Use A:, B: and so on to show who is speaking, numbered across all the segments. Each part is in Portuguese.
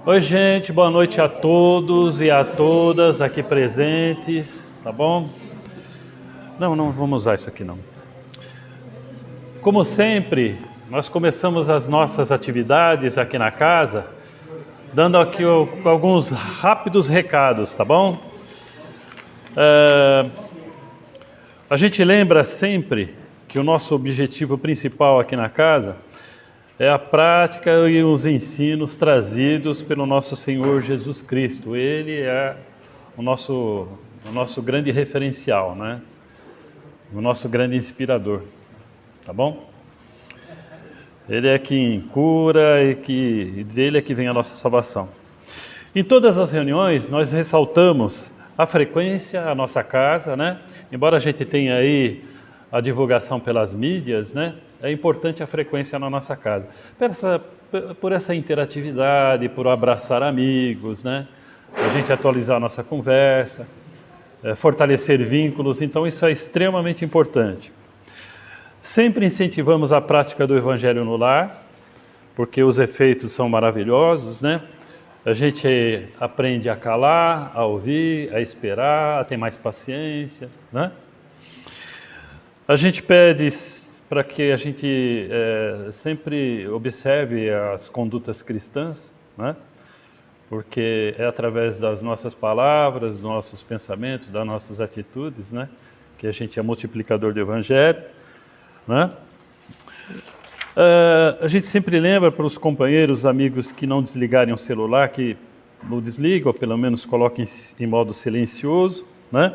A: Oi, gente, boa noite a todos e a todas aqui presentes, tá bom? Não vamos usar isso aqui não. Como sempre, nós começamos as nossas atividades aqui na casa, dando aqui alguns rápidos recados, tá bom? A gente lembra sempre que o nosso objetivo principal aqui na casa é a prática e os ensinos trazidos pelo nosso Senhor Jesus Cristo. Ele é o nosso grande referencial, né? O nosso grande inspirador, tá bom? Ele é quem cura e dele é que vem a nossa salvação. Em todas as reuniões nós ressaltamos a frequência à nossa casa, né? Embora a gente tenha aí a divulgação pelas mídias, né? É importante a frequência na nossa casa. Por essa interatividade, por abraçar amigos, né? A gente atualizar a nossa conversa, fortalecer vínculos, então isso é extremamente importante. Sempre incentivamos a prática do Evangelho no lar, porque os efeitos são maravilhosos, né? A gente aprende a calar, a ouvir, a esperar, a ter mais paciência, né? A gente pede para que a gente sempre observe as condutas cristãs, né? Porque é através das nossas palavras, dos nossos pensamentos, das nossas atitudes, né? Que a gente é multiplicador do Evangelho, né? A gente sempre lembra para os companheiros, amigos que não desligarem o celular, que não desligam, ou pelo menos coloquem em modo silencioso, né?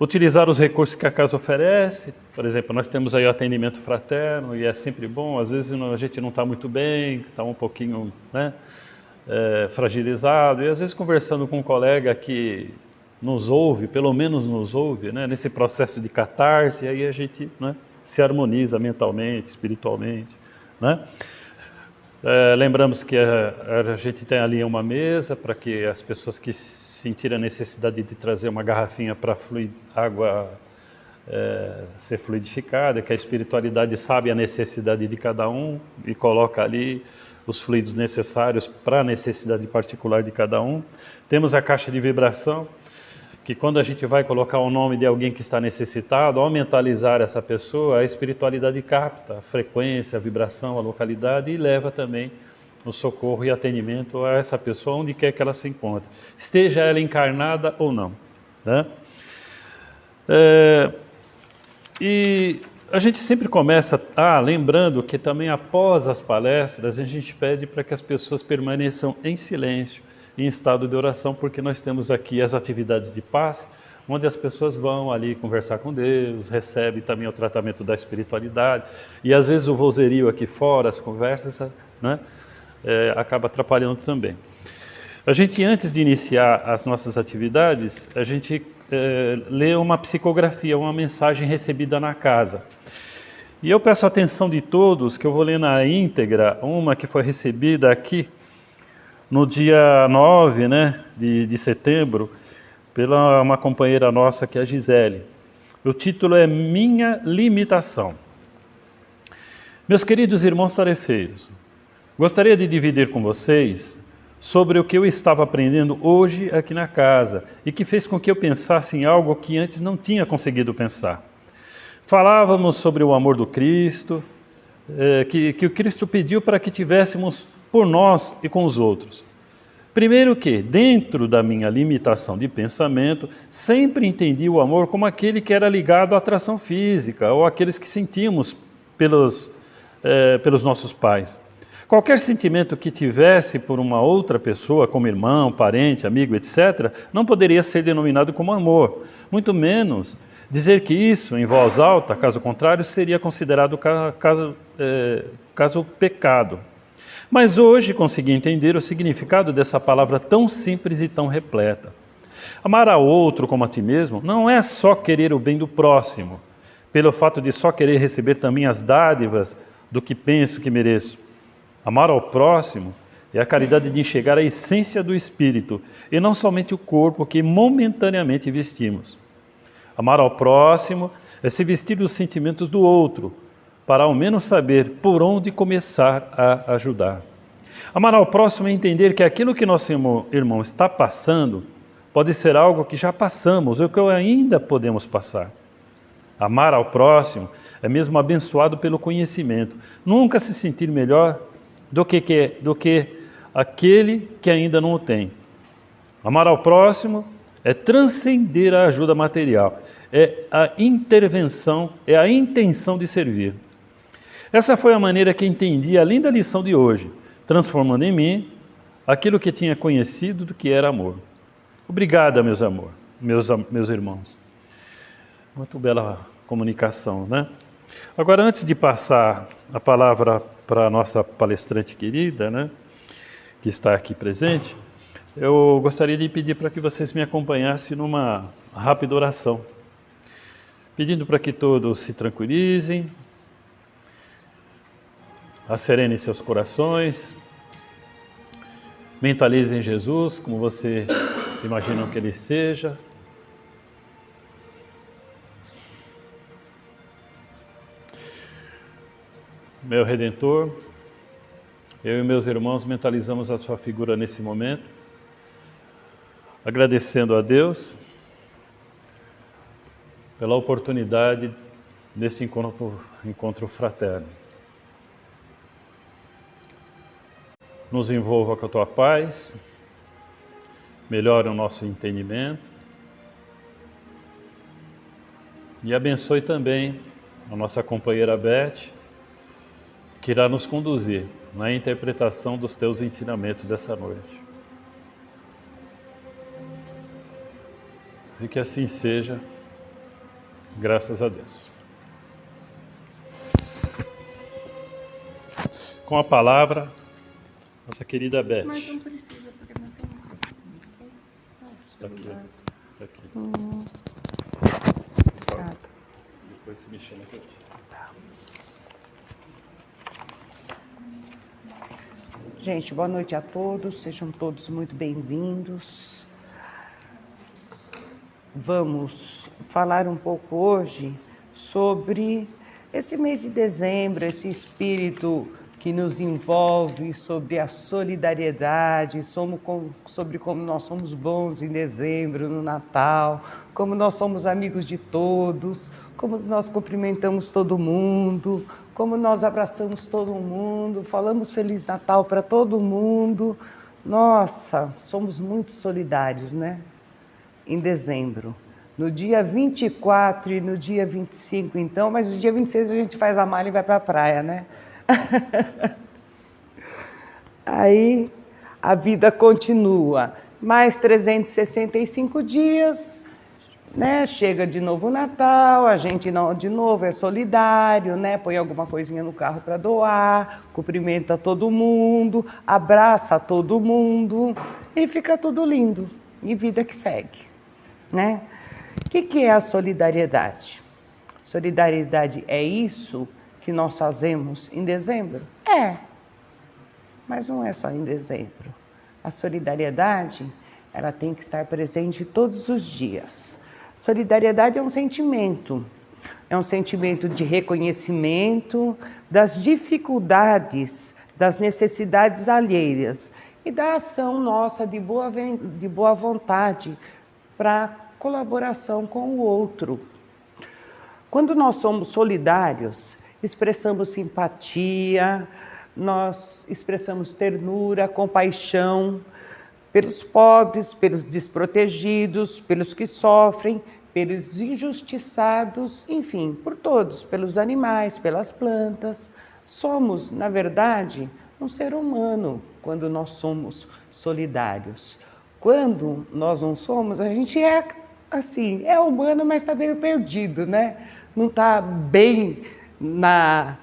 A: Utilizar os recursos que a casa oferece. Por exemplo, nós temos aí o atendimento fraterno e é sempre bom. Às vezes a gente não está muito bem, está um pouquinho, né, fragilizado. E às vezes conversando com um colega que nos ouve, pelo menos nos ouve, né, nesse processo de catarse, aí a gente, né, se harmoniza mentalmente, espiritualmente, né? Lembramos que a gente tem ali uma mesa para que as pessoas que sentir a necessidade de trazer uma garrafinha para água ser fluidificada, que a espiritualidade sabe a necessidade de cada um e coloca ali os fluidos necessários para a necessidade particular de cada um. Temos a caixa de vibração, que quando a gente vai colocar o nome de alguém que está necessitado, ao mentalizar essa pessoa, a espiritualidade capta a frequência, a vibração, a localidade e leva também no socorro e atendimento a essa pessoa onde quer que ela se encontre, esteja ela encarnada ou não, né? E a gente sempre começa, lembrando que também após as palestras a gente pede para que as pessoas permaneçam em silêncio, em estado de oração, porque nós temos aqui as atividades de passe, onde as pessoas vão ali conversar com Deus, recebem também o tratamento da espiritualidade, e às vezes o vozerio aqui fora, as conversas, né? Acaba atrapalhando também. A gente, antes de iniciar as nossas atividades, a gente lê uma psicografia, uma mensagem recebida na casa. E eu peço a atenção de todos, que eu vou ler na íntegra, uma que foi recebida aqui no dia 9, né, de setembro, pela uma companheira nossa, que é a Gisele. O título é Minha Limitação. Meus queridos irmãos tarefeiros, gostaria de dividir com vocês sobre o que eu estava aprendendo hoje aqui na casa e que fez com que eu pensasse em algo que antes não tinha conseguido pensar. Falávamos sobre o amor do Cristo, que o Cristo pediu para que tivéssemos por nós e com os outros. Primeiro que, dentro da minha limitação de pensamento, sempre entendi o amor como aquele que era ligado à atração física ou aqueles que sentimos pelos nossos pais. Qualquer sentimento que tivesse por uma outra pessoa, como irmão, parente, amigo, etc., não poderia ser denominado como amor, muito menos dizer que isso, em voz alta, caso contrário, seria considerado caso pecado. Mas hoje consegui entender o significado dessa palavra tão simples e tão repleta. Amar ao outro como a ti mesmo não é só querer o bem do próximo, pelo fato de só querer receber também as dádivas do que penso que mereço. Amar ao próximo é a caridade de enxergar a essência do espírito e não somente o corpo que momentaneamente vestimos. Amar ao próximo é se vestir dos sentimentos do outro, para ao menos saber por onde começar a ajudar. Amar ao próximo é entender que aquilo que nosso irmão está passando pode ser algo que já passamos ou que ainda podemos passar. Amar ao próximo é mesmo abençoado pelo conhecimento. Nunca se sentir melhor do que aquele que ainda não o tem. Amar ao próximo é transcender a ajuda material, é a intervenção, é a intenção de servir. Essa foi a maneira que entendi a linda lição de hoje, transformando em mim aquilo que tinha conhecido do que era amor. Obrigada, meus irmãos. Muito bela comunicação, né? Agora, antes de passar a palavra para a nossa palestrante querida, né, que está aqui presente, eu gostaria de pedir para que vocês me acompanhassem numa rápida oração, pedindo para que todos se tranquilizem, acerenem seus corações, mentalizem Jesus como vocês imaginam que Ele seja. Meu Redentor, eu e meus irmãos mentalizamos a sua figura nesse momento, agradecendo a Deus pela oportunidade desse encontro fraterno. Nos envolva com a tua paz, melhore o nosso entendimento e abençoe também a nossa companheira Beth, que irá nos conduzir na interpretação dos teus ensinamentos dessa noite. E que assim seja, graças a Deus. Com a palavra, nossa querida Beth.
B: Mas não precisa, porque não tem microfone, ok?
A: Está aqui.
B: Tá.
A: Depois se me chama aqui.
B: Gente, boa noite a todos, sejam todos muito bem-vindos. Vamos falar um pouco hoje sobre esse mês de dezembro, esse espírito que nos envolve, sobre a solidariedade, sobre como nós somos bons em dezembro, no Natal, como nós somos amigos de todos, como nós cumprimentamos todo mundo, como nós abraçamos todo mundo, falamos Feliz Natal para todo mundo. Nossa, somos muito solidários, né? Em dezembro. No dia 24 e no dia 25, então, mas no dia 26 a gente faz a mala e vai para a praia, né? Aí a vida continua. Mais 365 dias, né? Chega de novo o Natal, a gente não, de novo é solidário, né? Põe alguma coisinha no carro para doar, cumprimenta todo mundo, abraça todo mundo e fica tudo lindo. E vida que segue, né? O que é a solidariedade? Solidariedade é isso que nós fazemos em dezembro? É, mas não é só em dezembro. A solidariedade, ela tem que estar presente todos os dias. Solidariedade é um sentimento de reconhecimento das dificuldades, das necessidades alheias e da ação nossa de boa vontade para colaboração com o outro. Quando nós somos solidários, expressamos simpatia, nós expressamos ternura, compaixão pelos pobres, pelos desprotegidos, pelos que sofrem, pelos injustiçados, enfim, por todos, pelos animais, pelas plantas. Somos, na verdade, um ser humano quando nós somos solidários. Quando nós não somos, a gente é assim, é humano, mas está meio perdido, né? Não está bem no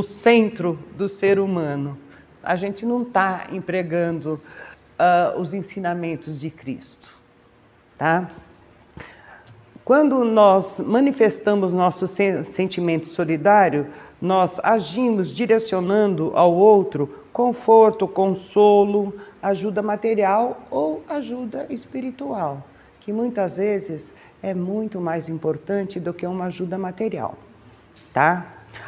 B: centro do ser humano. A gente não está empregando os ensinamentos de Cristo, tá? Quando nós manifestamos nosso sentimento solidário, nós agimos direcionando ao outro conforto, consolo, ajuda material ou ajuda espiritual, que muitas vezes é muito mais importante do que uma ajuda material, tá?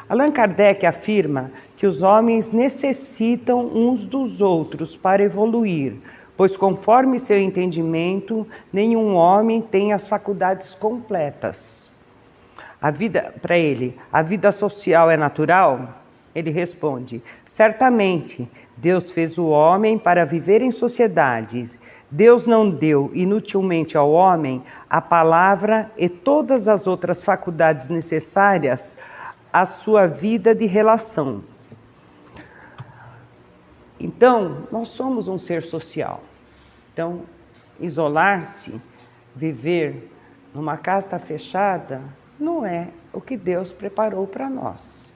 B: Allan Kardec afirma que os homens necessitam uns dos outros para evoluir, pois conforme seu entendimento, nenhum homem tem as faculdades completas. Para ele, a vida social é natural? Ele responde: certamente, Deus fez o homem para viver em sociedade. Deus não deu inutilmente ao homem a palavra e todas as outras faculdades necessárias à sua vida de relação. Então, nós somos um ser social. Então, isolar-se, viver numa casa fechada, não é o que Deus preparou para nós,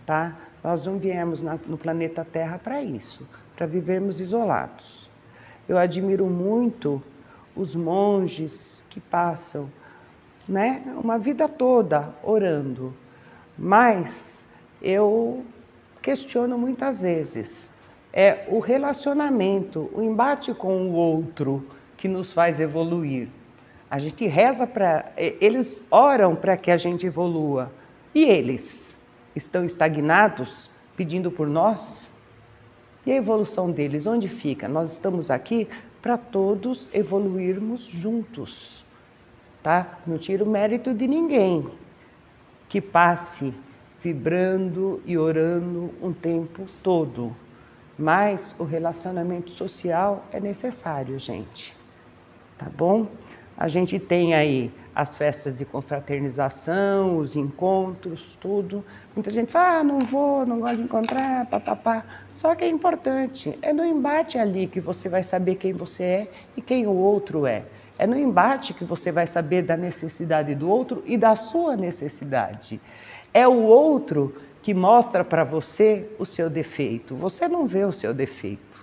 B: tá? Nós não viemos no planeta Terra para isso, para vivermos isolados. Eu admiro muito os monges que passam, né, uma vida toda orando, mas eu questiono muitas vezes. É o relacionamento, o embate com o outro que nos faz evoluir. A gente reza eles oram para que a gente evolua. E eles estão estagnados, pedindo por nós? E a evolução deles, onde fica? Nós estamos aqui para todos evoluirmos juntos, tá? Não tiro o mérito de ninguém que passe vibrando e orando um tempo todo. Mas o relacionamento social é necessário, gente. Tá bom? A gente tem aí as festas de confraternização, os encontros, tudo. Muita gente fala, não vou, não gosto de encontrar, papapá. Só que é importante, é no embate ali que você vai saber quem você é e quem o outro é. É no embate que você vai saber da necessidade do outro e da sua necessidade. É o outro que mostra para você o seu defeito. Você não vê o seu defeito.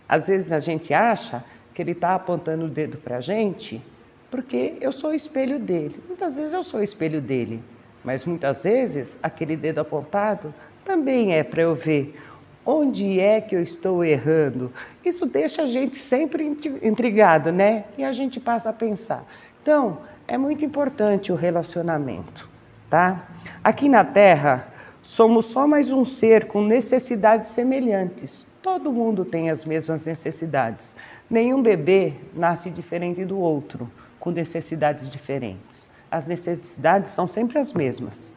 B: Às vezes a gente acha que ele está apontando o dedo para a gente porque eu sou o espelho dele. Muitas vezes eu sou o espelho dele, mas muitas vezes aquele dedo apontado também é para eu ver onde é que eu estou errando. Isso deixa a gente sempre intrigado, né? E a gente passa a pensar. Então, é muito importante o relacionamento, tá? Aqui na Terra, somos só mais um ser com necessidades semelhantes. Todo mundo tem as mesmas necessidades. Nenhum bebê nasce diferente do outro, com necessidades diferentes. As necessidades são sempre as mesmas.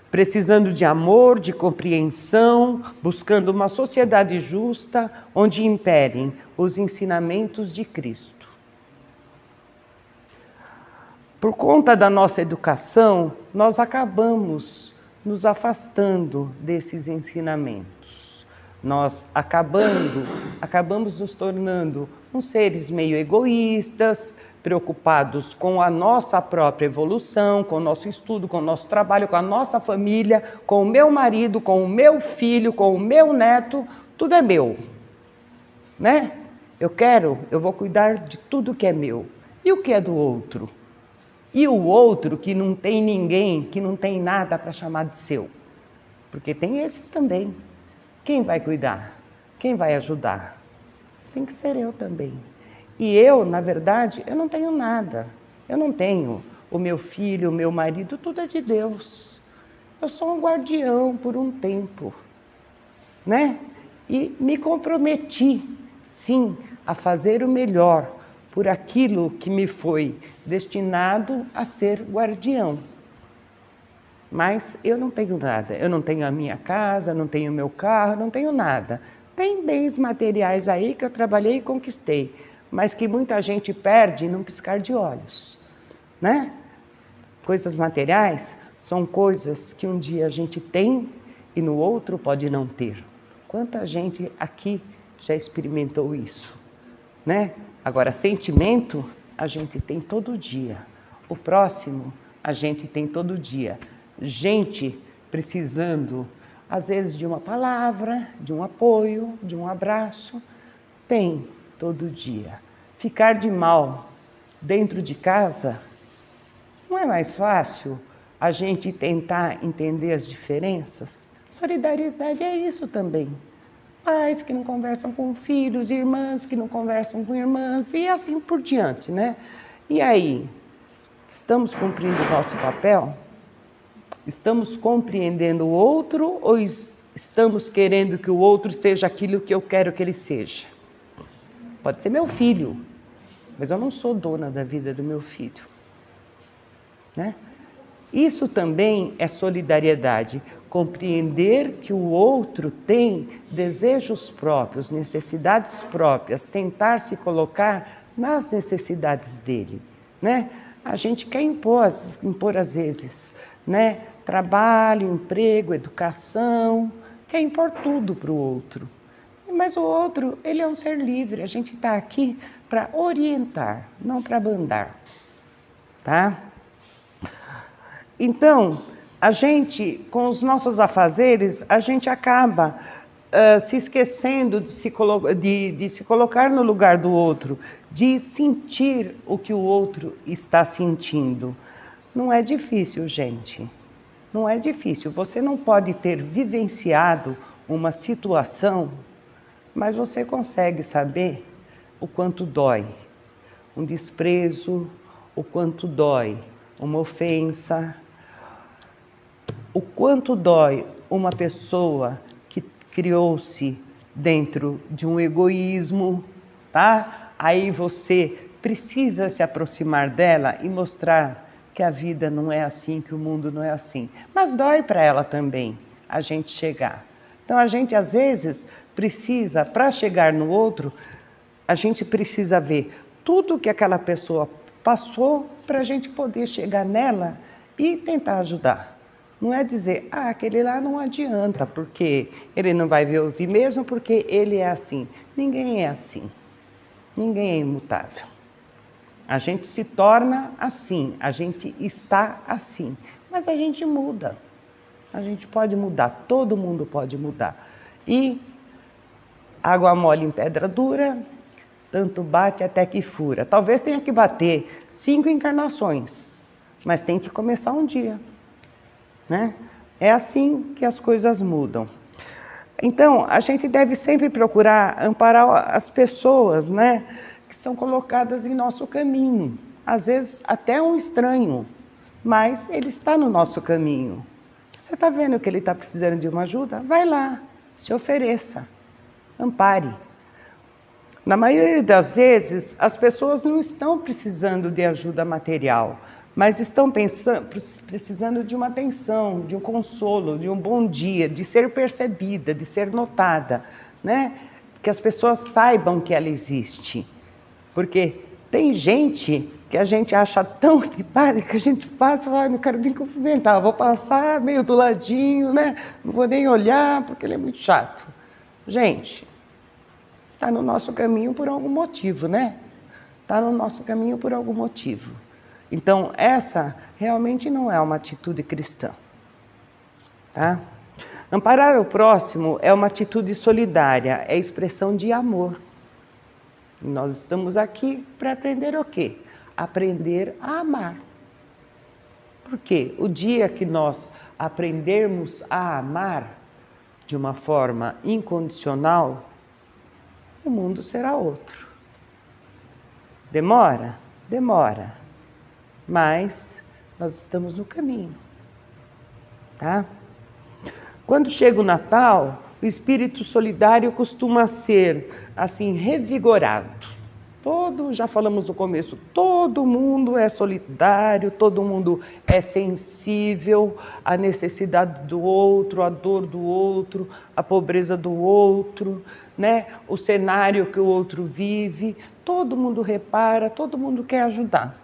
B: Precisando de amor, de compreensão, buscando uma sociedade justa, onde imperem os ensinamentos de Cristo. Por conta da nossa educação, nós acabamos nos afastando desses ensinamentos. Nós acabamos nos tornando uns seres meio egoístas, preocupados com a nossa própria evolução, com o nosso estudo, com o nosso trabalho, com a nossa família, com o meu marido, com o meu filho, com o meu neto, tudo é meu, né? Eu vou cuidar de tudo que é meu. E o que é do outro? E o outro que não tem ninguém, que não tem nada para chamar de seu? Porque tem esses também. Quem vai cuidar? Quem vai ajudar? Tem que ser eu também. E eu, na verdade, eu não tenho nada. Eu não tenho o meu filho, o meu marido, tudo é de Deus. Eu sou um guardião por um tempo, né? E me comprometi, sim, a fazer o melhor por aquilo que me foi destinado a ser guardião. Mas eu não tenho nada. Eu não tenho a minha casa, não tenho o meu carro, não tenho nada. Tem bens materiais aí que eu trabalhei e conquistei, mas que muita gente perde num piscar de olhos, né? Coisas materiais são coisas que um dia a gente tem e no outro pode não ter. Quanta gente aqui já experimentou isso, né? Agora, sentimento a gente tem todo dia. O próximo a gente tem todo dia. Gente precisando, às vezes, de uma palavra, de um apoio, de um abraço, tem todo dia. Ficar de mal dentro de casa, não é mais fácil a gente tentar entender as diferenças? Solidariedade é isso também. Pais que não conversam com filhos, irmãs que não conversam com irmãs e assim por diante, né? E aí, estamos cumprindo o nosso papel? Estamos compreendendo o outro ou estamos querendo que o outro seja aquilo que eu quero que ele seja? Pode ser meu filho, mas eu não sou dona da vida do meu filho, né? Isso também é solidariedade, compreender que o outro tem desejos próprios, necessidades próprias, tentar se colocar nas necessidades dele, né? A gente quer impor às vezes, né? Trabalho, emprego, educação, quer impor tudo para o outro. Mas o outro, ele é um ser livre, a gente está aqui para orientar, não para bandar, tá? Então, a gente, com os nossos afazeres, a gente acaba se esquecendo de se colocar no lugar do outro, de sentir o que o outro está sentindo. Não é difícil, gente. Não é difícil. Você não pode ter vivenciado uma situação, mas você consegue saber o quanto dói um desprezo, o quanto dói uma ofensa, o quanto dói uma pessoa que criou-se dentro de um egoísmo, tá? Aí você precisa se aproximar dela e mostrar que a vida não é assim, que o mundo não é assim. Mas dói para ela também a gente chegar. Então a gente às vezes precisa, para chegar no outro, a gente precisa ver tudo que aquela pessoa passou para a gente poder chegar nela e tentar ajudar. Não é dizer, aquele lá não adianta, porque ele não vai me ouvir mesmo, porque ele é assim. Ninguém é assim. Ninguém é imutável. A gente se torna assim, a gente está assim, mas a gente muda. A gente pode mudar, todo mundo pode mudar. E água mole em pedra dura, tanto bate até que fura. Talvez tenha que bater 5 encarnações, mas tem que começar um dia, né? É assim que as coisas mudam. Então, a gente deve sempre procurar amparar as pessoas, né, que são colocadas em nosso caminho. Às vezes até um estranho, mas ele está no nosso caminho. Você está vendo que ele está precisando de uma ajuda? Vai lá, se ofereça, ampare. Na maioria das vezes, as pessoas não estão precisando de ajuda material, mas estão precisando de uma atenção, de um consolo, de um bom dia, de ser percebida, de ser notada, né? Que as pessoas saibam que ela existe. Porque tem gente que a gente acha tão antipática, que a gente passa e fala, não quero nem cumprimentar, vou passar meio do ladinho, né? Não vou nem olhar, porque ele é muito chato. Gente, está no nosso caminho por algum motivo, né? Está no nosso caminho por algum motivo. Então, essa realmente não é uma atitude cristã, tá? Amparar o próximo é uma atitude solidária, é expressão de amor. Nós estamos aqui para aprender o quê? Aprender a amar. Porque o dia que nós aprendermos a amar de uma forma incondicional, o mundo será outro. Demora? Demora. Mas nós estamos no caminho, tá? Quando chega o Natal, o espírito solidário costuma ser, assim, revigorado. Já falamos no começo, todo mundo é solidário, todo mundo é sensível à necessidade do outro, à dor do outro, à pobreza do outro, né? O cenário que o outro vive, todo mundo repara, todo mundo quer ajudar,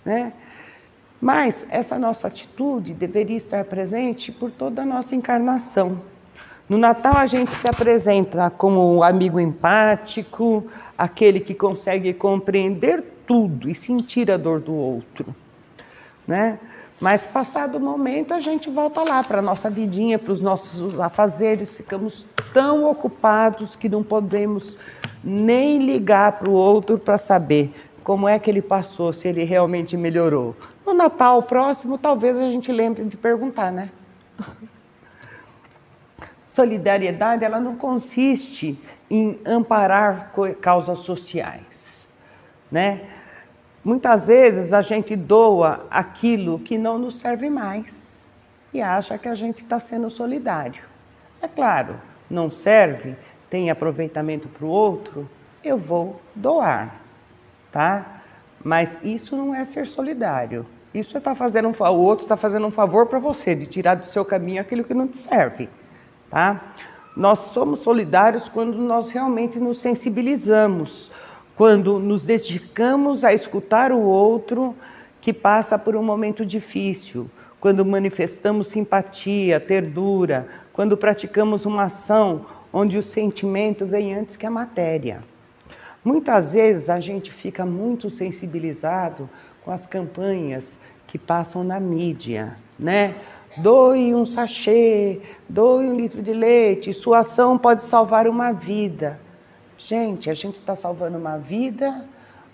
B: né? Mas essa nossa atitude deveria estar presente por toda a nossa encarnação. No Natal a gente se apresenta como um amigo empático, aquele que consegue compreender tudo e sentir a dor do outro, né? Mas passado o momento a gente volta lá para a nossa vidinha, para os nossos afazeres, ficamos tão ocupados que não podemos nem ligar para o outro para saber como é que ele passou, se ele realmente melhorou. No Natal próximo, talvez a gente lembre de perguntar, né? Solidariedade, ela não consiste em amparar causas sociais, né? Muitas vezes a gente doa aquilo que não nos serve mais. e acha que a gente está sendo solidário. É claro, não serve, tem aproveitamento para o outro, eu vou doar, tá? Mas isso não é ser solidário. Isso está fazendo o outro está fazendo um favor para você, de tirar do seu caminho aquilo que não te serve, tá? Nós somos solidários quando nós realmente nos sensibilizamos, quando nos dedicamos a escutar o outro que passa por um momento difícil, quando manifestamos simpatia, ternura, quando praticamos uma ação onde o sentimento vem antes que a matéria. Muitas vezes a gente fica muito sensibilizado com as campanhas que passam na mídia, né? Doe um sachê, doe 1 litro de leite, sua ação pode salvar uma vida. Gente, a gente está salvando uma vida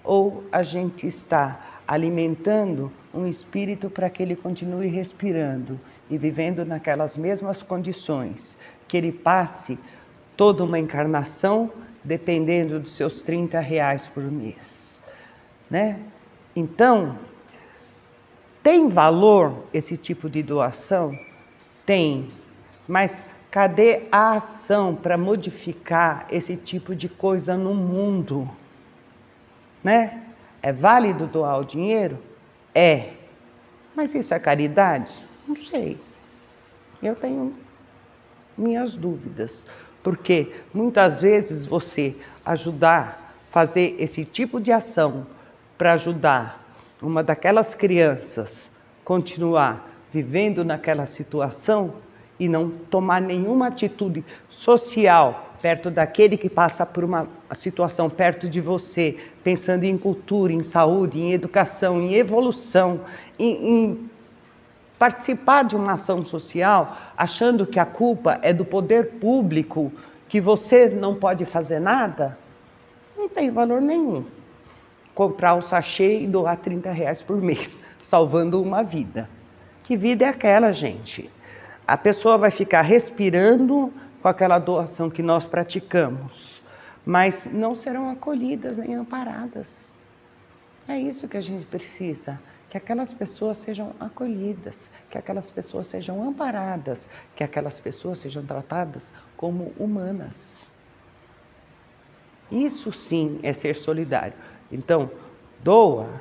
B: ou a gente está alimentando um espírito para que ele continue respirando e vivendo naquelas mesmas condições, que ele passe toda uma encarnação dependendo dos seus R$30 por mês, né? Então, tem valor esse tipo de doação? Tem, mas cadê a ação para modificar esse tipo de coisa no mundo? Né? É válido doar o dinheiro? É. Mas isso é caridade? Não sei. Eu tenho minhas dúvidas. Porque muitas vezes você ajudar, fazer esse tipo de ação para ajudar uma daquelas crianças continuar vivendo naquela situação e não tomar nenhuma atitude social perto daquele que passa por uma situação perto de você, pensando em cultura, em saúde, em educação, em evolução, em participar de uma ação social, achando que a culpa é do poder público, que você não pode fazer nada, não tem valor nenhum. Comprar o sachê e doar R$30 por mês, salvando uma vida. Que vida é aquela, gente? A pessoa vai ficar respirando com aquela doação que nós praticamos, mas não serão acolhidas nem amparadas. É isso que a gente precisa, que aquelas pessoas sejam acolhidas, que aquelas pessoas sejam amparadas, que aquelas pessoas sejam tratadas como humanas. Isso sim é ser solidário. Então, doa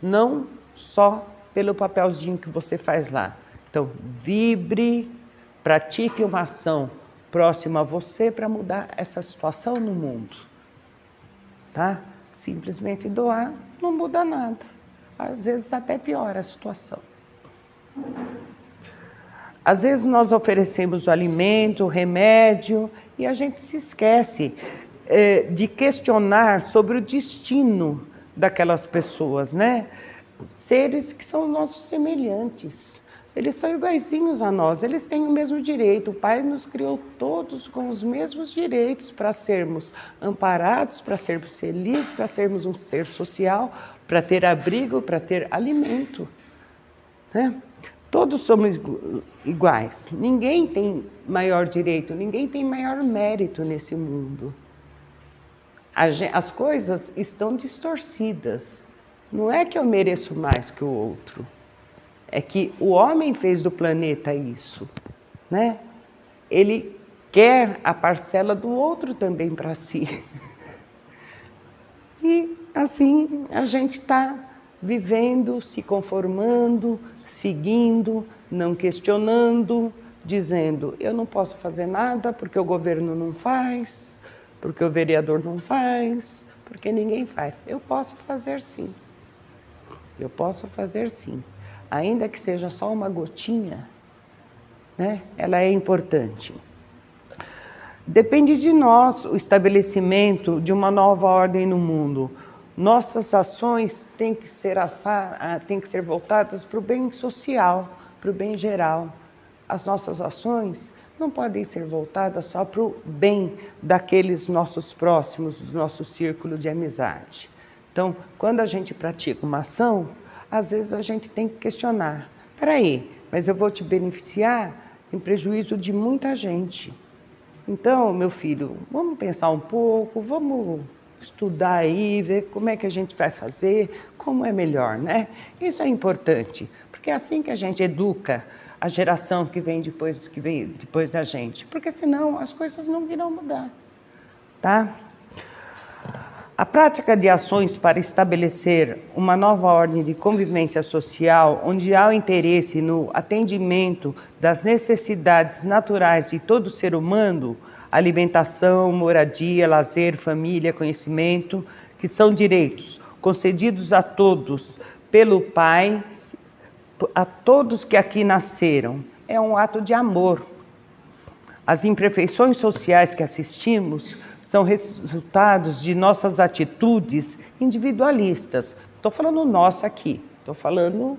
B: não só pelo papelzinho que você faz lá. Então, vibre, pratique uma ação próxima a você para mudar essa situação no mundo. Tá? Simplesmente doar não muda nada. Às vezes até piora a situação. Às vezes nós oferecemos o alimento, o remédio, e a gente se esquece de questionar sobre o destino daquelas pessoas, né? Seres que são nossos semelhantes. Eles são iguaizinhos a nós, eles têm o mesmo direito. O Pai nos criou todos com os mesmos direitos para sermos amparados, para sermos felizes, para sermos um ser social, para ter abrigo, para ter alimento. Né? Todos somos iguais. Ninguém tem maior direito, ninguém tem maior mérito nesse mundo. As coisas estão distorcidas. Não é que eu mereço mais que o outro. É que o homem fez do planeta isso, né? Ele quer a parcela do outro também para si. E assim a gente está vivendo, se conformando, seguindo, não questionando, dizendo: eu não posso fazer nada porque o governo não faz, porque o vereador não faz, porque ninguém faz. Eu posso fazer sim. Eu posso fazer sim. Ainda que seja só uma gotinha, né? Ela é importante. Depende de nós o estabelecimento de uma nova ordem no mundo. Nossas ações têm que ser voltadas para o bem social, para o bem geral. As nossas ações não podem ser voltadas só para o bem daqueles nossos próximos, do nosso círculo de amizade. Então, quando a gente pratica uma ação, às vezes a gente tem que questionar. Peraí, mas eu vou te beneficiar em prejuízo de muita gente. Então, meu filho, vamos pensar um pouco, vamos estudar aí, ver como é que a gente vai fazer, como é melhor, né? Isso é importante, Porque é assim que a gente educa a geração que vem depois da gente. Porque senão as coisas não irão mudar, tá? A prática de ações para estabelecer uma nova ordem de convivência social, onde há o interesse no atendimento das necessidades naturais de todo ser humano, alimentação, moradia, lazer, família, conhecimento, que são direitos concedidos a todos pelo Pai, a todos que aqui nasceram. É um ato de amor. As imperfeições sociais que assistimos são resultados de nossas atitudes individualistas. Estou falando nossa aqui, estou falando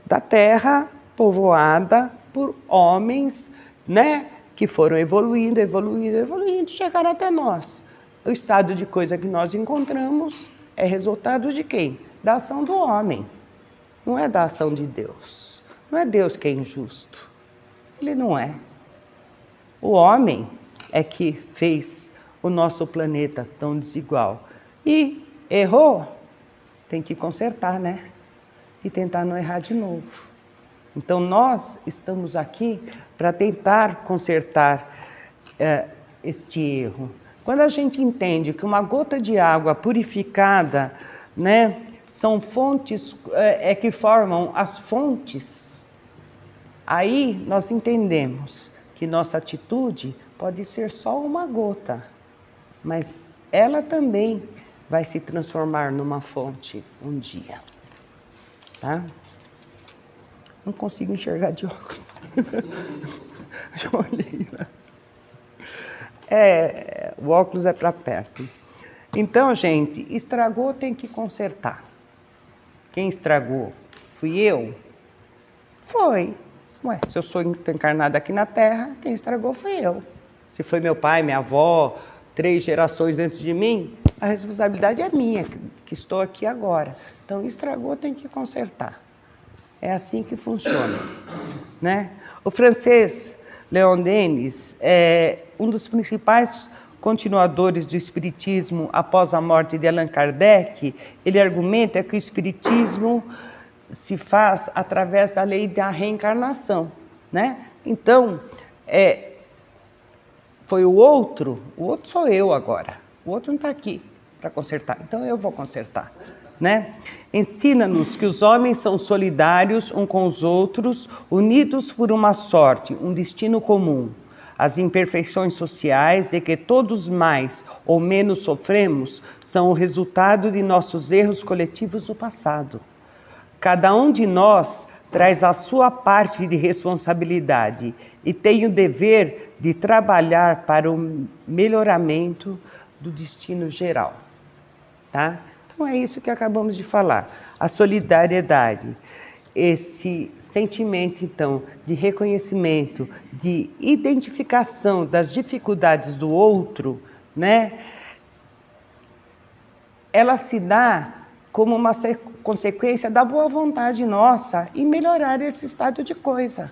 B: da terra povoada por homens, né, que foram evoluindo, chegaram até nós. O estado de coisa que nós encontramos é resultado de quem? Da ação do homem, não é da ação de Deus. Não é Deus que é injusto, Ele não é. O homem é que fez o nosso planeta tão desigual. E errou, tem que consertar, né? E tentar não errar de novo. Então nós estamos aqui para tentar consertar este erro. Quando a gente entende que uma gota de água purificada, né, são fontes que formam as fontes, aí nós entendemos que nossa atitude pode ser só uma gota, mas ela também vai se transformar numa fonte um dia, tá? Não consigo enxergar de óculos. Já olhei lá. O óculos é para perto. Então, gente, estragou, tem que consertar. Quem estragou? Fui eu? Foi. Ué, se eu sou encarnada aqui na Terra, quem estragou foi eu. Se foi meu pai, minha avó, 3 gerações antes de mim, a responsabilidade é minha, que estou aqui agora. Então, estragou, tem que consertar. É assim que funciona, né? O francês Leon Denis é um dos principais continuadores do Espiritismo após a morte de Allan Kardec. Ele argumenta que o Espiritismo se faz através da lei da reencarnação, né? Então, foi o outro sou eu agora. O outro não está aqui para consertar, então eu vou consertar, né? Ensina-nos que os homens são solidários uns com os outros, unidos por uma sorte, um destino comum. As imperfeições sociais de que todos mais ou menos sofremos são o resultado de nossos erros coletivos do passado. Cada um de nós traz a sua parte de responsabilidade e tem o dever de trabalhar para o melhoramento do destino geral, tá? Então é isso que acabamos de falar, a solidariedade, esse sentimento então de reconhecimento, de identificação das dificuldades do outro, né? Ela se dá como uma consequência da boa vontade nossa em melhorar esse estado de coisa.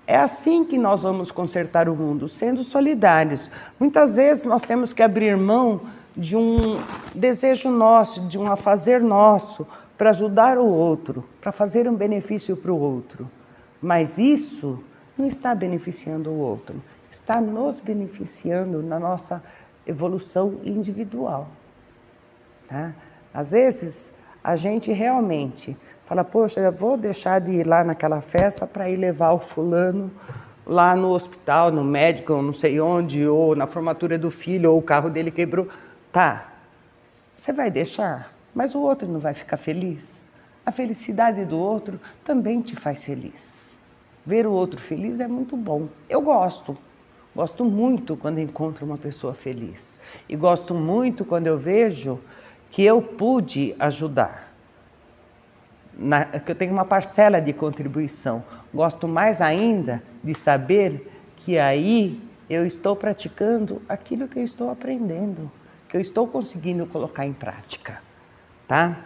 B: É assim que nós vamos consertar o mundo, sendo solidários. Muitas vezes nós temos que abrir mão de um desejo nosso, de um afazer nosso, para ajudar o outro, para fazer um benefício para o outro. Mas isso não está beneficiando o outro, está nos beneficiando na nossa evolução individual, tá? Às vezes, a gente realmente fala, poxa, eu vou deixar de ir lá naquela festa para ir levar o fulano lá no hospital, no médico, ou não sei onde, ou na formatura do filho, ou o carro dele quebrou. Tá, você vai deixar, mas o outro não vai ficar feliz? A felicidade do outro também te faz feliz. Ver o outro feliz é muito bom. Eu gosto muito quando encontro uma pessoa feliz. E gosto muito quando eu vejo que eu pude ajudar, que eu tenho uma parcela de contribuição. Gosto mais ainda de saber que aí eu estou praticando aquilo que eu estou aprendendo, que eu estou conseguindo colocar em prática, tá?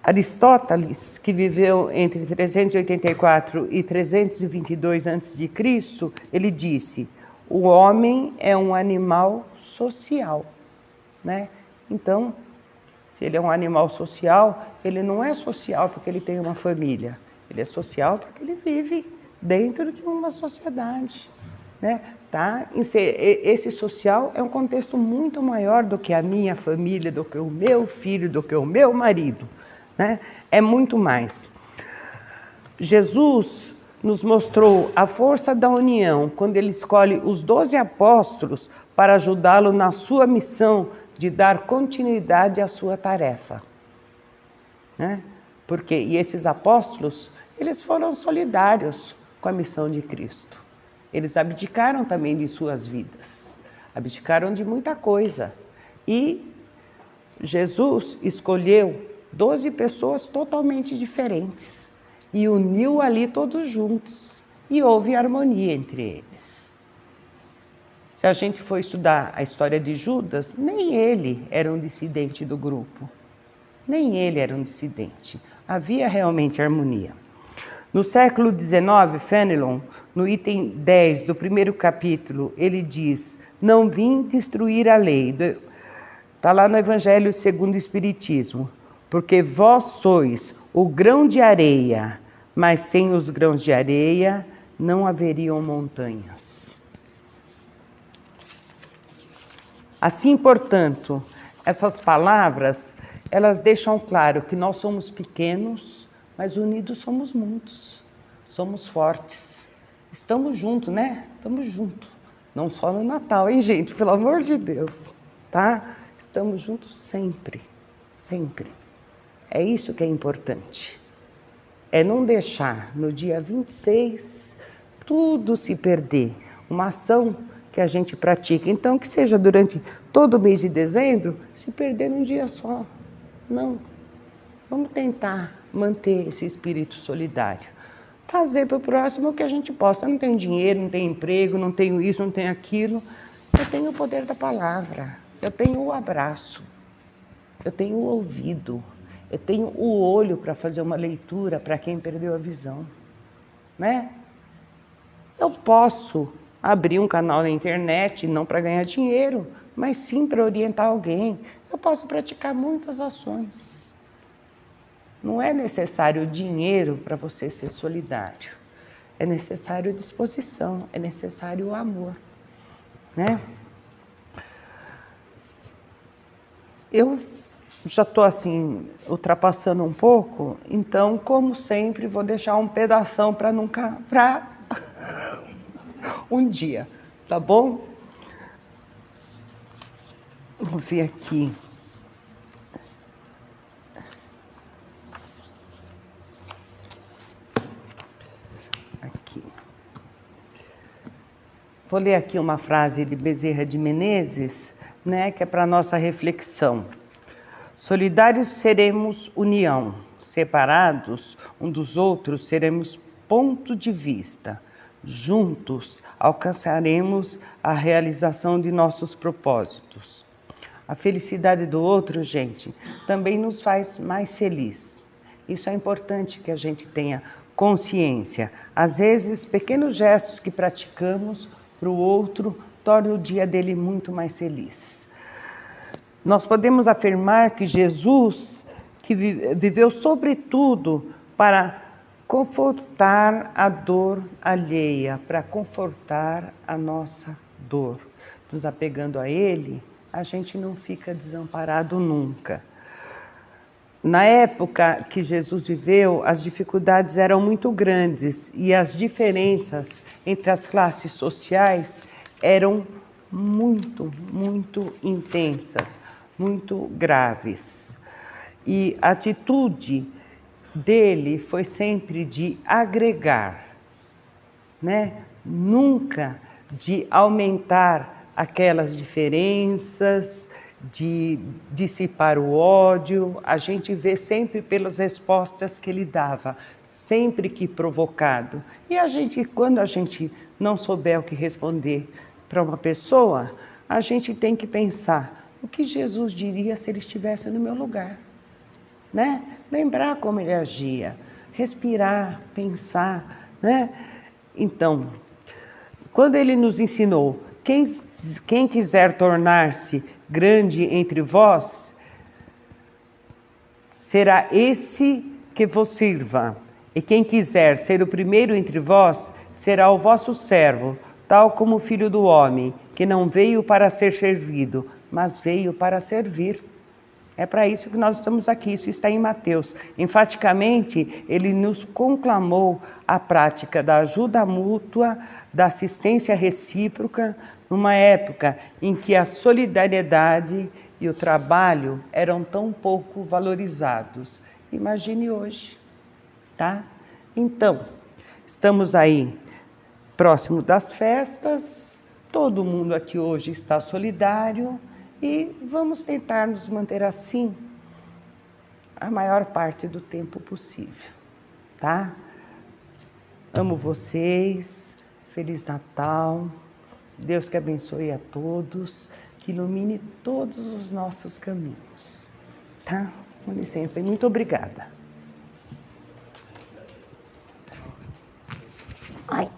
B: Aristóteles, que viveu entre 384 e 322 a.C., ele disse, o homem é um animal social, né? Então, Se ele é um animal social, ele não é social porque ele tem uma família. Ele é social porque ele vive dentro de uma sociedade, né? Tá? Esse social é um contexto muito maior do que a minha família, do que o meu filho, do que o meu marido, né? É muito mais. Jesus nos mostrou a força da união quando ele escolhe os 12 apóstolos para ajudá-lo na sua missão de dar continuidade à sua tarefa, né? E esses apóstolos, eles foram solidários com a missão de Cristo. Eles abdicaram também de suas vidas, abdicaram de muita coisa. E Jesus escolheu 12 pessoas totalmente diferentes e uniu ali todos juntos. E houve harmonia entre eles. Se a gente for estudar a história de Judas, nem ele era um dissidente do grupo. Nem ele era um dissidente. Havia realmente harmonia. No século XIX, Fenelon, no item 10 do primeiro capítulo, ele diz: não vim destruir a lei. Está lá no Evangelho segundo o Espiritismo. Porque vós sois o grão de areia, mas sem os grãos de areia não haveriam montanhas. Assim, portanto, essas palavras, elas deixam claro que nós somos pequenos, mas unidos somos muitos, somos fortes. Estamos juntos, né? Estamos juntos. Não só no Natal, hein, gente? Pelo amor de Deus, tá? Estamos juntos sempre, sempre. É isso que é importante. É não deixar no dia 26 tudo se perder. Uma ação que a gente pratica. Então, que seja durante todo o mês de dezembro, se perder num dia só. Não. Vamos tentar manter esse espírito solidário. Fazer para o próximo o que a gente possa. Eu não tenho dinheiro, não tenho emprego, não tenho isso, não tenho aquilo. Eu tenho o poder da palavra. Eu tenho o abraço. Eu tenho o ouvido. Eu tenho o olho para fazer uma leitura para quem perdeu a visão, né? Eu posso abrir um canal na internet, não para ganhar dinheiro, mas sim para orientar alguém. Eu posso praticar muitas ações. Não é necessário dinheiro para você ser solidário. É necessário disposição, é necessário amor, né? Eu já estou assim, ultrapassando um pouco, então, como sempre, vou deixar um pedação para um dia, tá bom? Vou ver aqui. Vou ler aqui uma frase de Bezerra de Menezes, né, que é para nossa reflexão. Solidários seremos união, separados um dos outros seremos ponto de vista. Juntos alcançaremos a realização de nossos propósitos. A felicidade do outro, gente, também nos faz mais feliz. Isso é importante que a gente tenha consciência. Às vezes, pequenos gestos que praticamos para o outro tornam o dia dele muito mais feliz. Nós podemos afirmar que Jesus, que viveu sobretudo para confortar a dor alheia, para confortar a nossa dor. Nos apegando a Ele, a gente não fica desamparado nunca. Na época que Jesus viveu, as dificuldades eram muito grandes e as diferenças entre as classes sociais eram muito, muito intensas, muito graves. E a atitude dele foi sempre de agregar, né? Nunca de aumentar aquelas diferenças, de dissipar o ódio. A gente vê sempre pelas respostas que ele dava, sempre que provocado. E quando a gente não souber o que responder para uma pessoa, a gente tem que pensar o que Jesus diria se ele estivesse no meu lugar, né? Lembrar como ele agia, respirar, pensar, né? Então, quando ele nos ensinou, quem quiser tornar-se grande entre vós, será esse que vos sirva. E quem quiser ser o primeiro entre vós, será o vosso servo, tal como o Filho do Homem, que não veio para ser servido, mas veio para servir. É para isso que nós estamos aqui, isso está em Mateus. Enfaticamente, ele nos conclamou a prática da ajuda mútua, da assistência recíproca, numa época em que a solidariedade e o trabalho eram tão pouco valorizados. Imagine hoje, tá? Então, estamos aí próximo das festas, todo mundo aqui hoje está solidário e vamos tentar nos manter assim a maior parte do tempo possível, tá? Amo vocês, Feliz Natal, Deus que abençoe a todos, que ilumine todos os nossos caminhos, tá? Com licença e muito obrigada. Ai.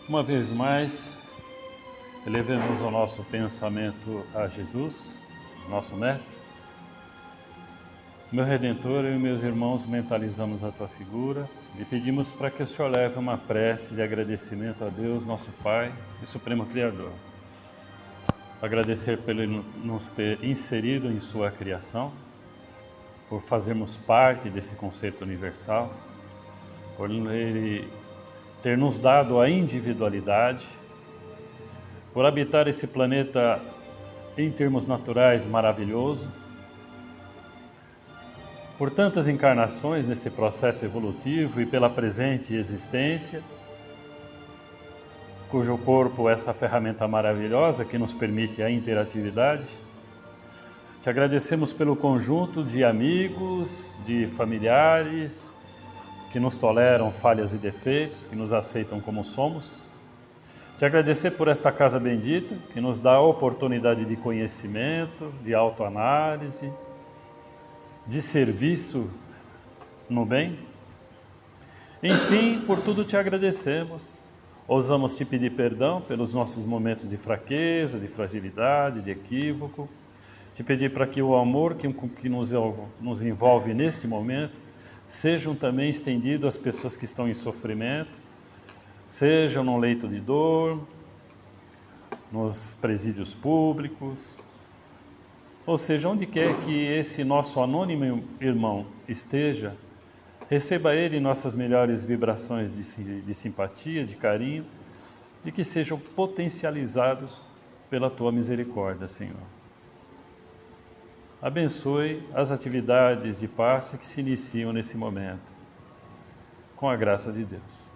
A: Uma vez mais, elevemos o nosso pensamento a Jesus, nosso Mestre. Meu Redentor, eu e meus irmãos mentalizamos a Tua figura e pedimos para que o Senhor leve uma prece de agradecimento a Deus, nosso Pai e Supremo Criador. Agradecer por Ele nos ter inserido em Sua criação, por fazermos parte desse concerto universal, por Ele ter nos dado a individualidade, por habitar esse planeta em termos naturais maravilhoso, por tantas encarnações nesse processo evolutivo e pela presente existência, cujo corpo é essa ferramenta maravilhosa que nos permite a interatividade. Te agradecemos pelo conjunto de amigos, de familiares, que nos toleram falhas e defeitos, que nos aceitam como somos. Te agradecer por esta casa bendita, que nos dá a oportunidade de conhecimento, de autoanálise, de serviço no bem. Enfim, por tudo te agradecemos. Ousamos te pedir perdão pelos nossos momentos de fraqueza, de fragilidade, de equívoco. Te pedir para que o amor que nos envolve neste momento sejam também estendidos às pessoas que estão em sofrimento, sejam no leito de dor, nos presídios públicos, ou seja, onde quer que esse nosso anônimo irmão esteja, receba ele nossas melhores vibrações de simpatia, de carinho, e que sejam potencializados pela Tua misericórdia, Senhor. Abençoe as atividades de passe que se iniciam nesse momento, com a graça de Deus.